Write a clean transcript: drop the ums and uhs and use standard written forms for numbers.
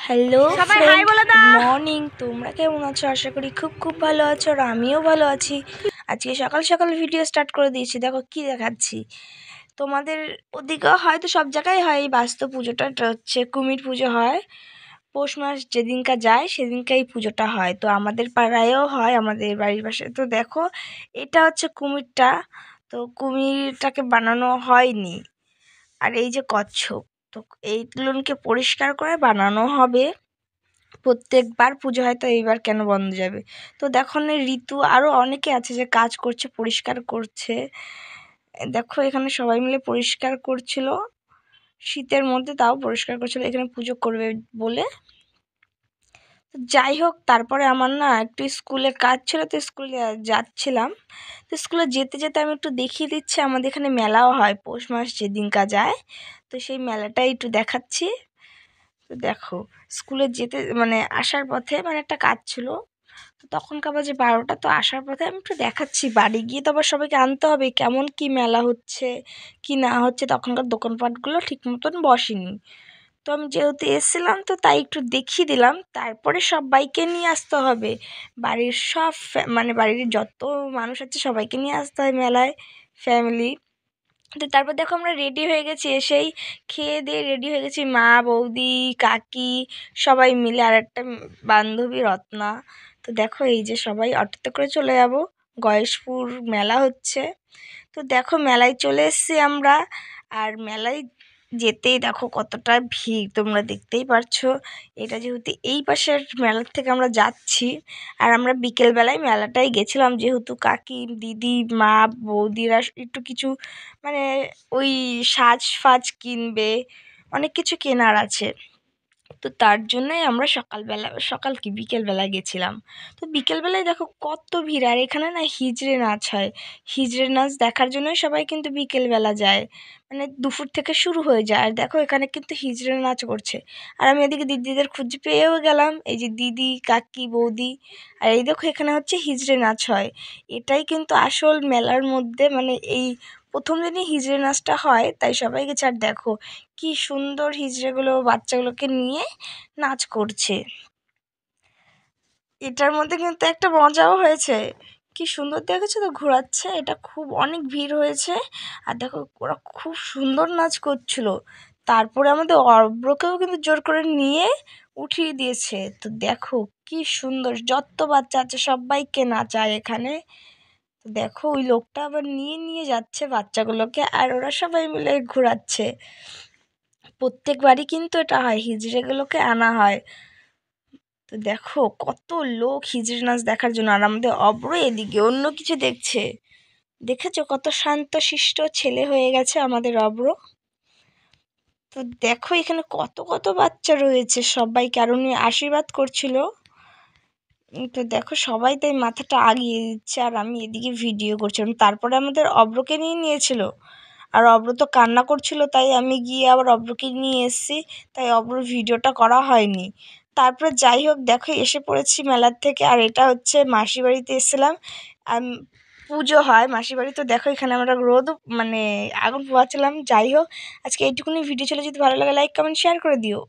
Hello সবাই high বলে দাও। Good morning. তোমরা কেমন আছো? আশা করি খুব ভালো আছো, আর আমিও ভালো আছি। আজকে সকাল সকাল ভিডিও স্টার্ট করে দিয়েছি। দেখো কি দেখাচ্ছি। তোমাদের ওদিকে হয়তো সব জায়গায় হয় এই বাস্তু পুজোটা, হচ্ছে কুমির পুজো হয়। পৌষ মাস যেদিনকা যায় সেদিনকে এই পুজোটা হয়। তো আমাদের পাড়ায়ও হয়, আমাদের বাড়ির পাশে। তো দেখো এটা হচ্ছে কুমিরটা। তো কুমিরটাকে বানানো হয়নি। আর এই যে কচ্ছপ, তো এইগুলোকে পরিষ্কার করে বানানো হবে। প্রত্যেকবার পুজো হয়, তো এইবার কেন বন্ধ যাবে? তো দেখো না, ঋতু আরও অনেকে আছে যে কাজ করছে, পরিষ্কার করছে। দেখো এখানে সবাই মিলে পরিষ্কার করছিল, শীতের মধ্যে তাও পরিষ্কার করছিল এখানে পুজো করবে বলে। যাই হোক, তারপরে আমার না একটু স্কুলে কাজ ছিল, তো স্কুলে যাচ্ছিলাম। তো স্কুলে যেতে যেতে আমি একটু দেখিয়ে দিচ্ছি, আমাদের এখানে মেলাও হয় পৌষ মাস যেদিনকা যায়। তো সেই মেলাটাই একটু দেখাচ্ছি। তো দেখো স্কুলে যেতে মানে আসার পথে মানে একটা কাজ ছিল, তো তখনকার বাজে 12টা। তো আসার পথে আমি একটু দেখাচ্ছি, বাড়ি গিয়ে তো আবার সবাইকে আনতে হবে কেমন কি মেলা হচ্ছে কি না হচ্ছে। তখনকার দোকানপাটগুলো ঠিক মতন বসেনি, তো আমি যেহেতু এসেছিলাম তো তাই একটু দেখিয়ে দিলাম। তারপরে সবাইকে নিয়ে আসতে হবে, বাড়ির সব মানে বাড়ির যত মানুষ আছে সবাইকে নিয়ে আসতে হয় মেলায়, ফ্যামিলি। তো তারপর দেখো আমরা রেডি হয়ে গেছি, এসেই খেয়ে দিয়ে রেডি হয়ে গেছি, মা, বৌদি, কাকি সবাই মিলে, আর একটা বান্ধবী রত্না। তো দেখো এই যে সবাই অটোতে করে চলে যাব, গয়েশপুর মেলা হচ্ছে। তো দেখো মেলায় চলে এসেছি আমরা। আর মেলায় যেতেই দেখো কতটা ভিড়, তোমরা দেখতেই পারছো। এটা যেহেতু এই পাশের মেলার থেকে আমরা যাচ্ছি, আর আমরা বিকেলবেলায় মেলাটায় গেছিলাম, যেহেতু কাকি, দিদি, মা, বৌদিরা একটু কিছু মানে ওই সাজ ফাজ কিনবে, অনেক কিছু কেনার আছে। তো তার জন্যই আমরা সকাল কি বিকেলবেলা গেছিলাম। তো বিকেলবেলায় দেখো কত ভিড়, আর এখানে না হিজড়ে নাচ হয়। হিজড়ে নাচ দেখার জন্যই সবাই কিন্তু বিকেলবেলা যায়, মানে দুপুর থেকে শুরু হয়ে যায়। আর দেখো এখানে কিন্তু হিজড়ে নাচ করছে, আর আমি এদিকে দিদিদের খুঁজে পেয়েও গেলাম, এই যে দিদি, কাকি, বৌদি। আর এই দেখো এখানে হচ্ছে হিজড়ে নাচ হয়। এটাই কিন্তু আসল মেলার মধ্যে, মানে এই প্রথম দিনই হিজড়ে নাচটা হয়, তাই সবাই গেছে। আর দেখো কি সুন্দর হিজড়েগুলো বাচ্চাগুলোকে নিয়ে নাচ করছে। এটার মধ্যে কিন্তু একটা মজাও হয়েছে, কি সুন্দর দেখেছো তো ঘোরাচ্ছে, এটা খুব অনেক ভিড় হয়েছে। আর দেখো ওরা খুব সুন্দর নাচ করছিল। তারপরে আমাদের অর্ব্রকেও কিন্তু জোর করে নিয়ে উঠিয়ে দিয়েছে। তো দেখো কি সুন্দর, যত বাচ্চা আছে সবাইকে নাচায় এখানে। তো দেখো ওই লোকটা আবার নিয়ে নিয়ে যাচ্ছে বাচ্চাগুলোকে, আর ওরা সবাই মিলে ঘোরাচ্ছে। প্রত্যেকবারই কিন্তু এটা হয়, হিজড়েগুলোকে আনা হয়। তো দেখো কত লোক হিজড়ে নাচ দেখার জন্য, আর আমাদের অব্র এদিকে অন্য কিছু দেখছে। দেখেছো কত শান্ত শিষ্ট ছেলে হয়ে গেছে আমাদের অব্র। তো দেখো এখানে কত কত বাচ্চা রয়েছে, সবাইকে আর উনি আশীর্বাদ করছিল। তো দেখো সবাই তাই মাথাটা আগিয়ে দিচ্ছে, আর আমি এদিকে ভিডিও করছিলাম। তারপরে আমাদের অব্রকে নিয়ে নিয়েছিল, আর অব্র তো কান্না করছিল, তাই আমি গিয়ে আবার অব্রকে নিয়ে এসেছি, তাই অব্রর ভিডিওটা করা হয়নি। তারপরে যাই হোক দেখো এসে পড়েছি মেলার থেকে, আর এটা হচ্ছে মাসি বাড়িতে এসেছিলাম। পুজো হয় মাসি বাড়ি। তো দেখো এখানে আমরা রোদ মানে আগুন পোয়াচ্ছিলাম। যাই হোক আজকে এইটুকুনি ভিডিও ছিল, যদি ভালো লাগে লাইক কমেন্ট শেয়ার করে দিও।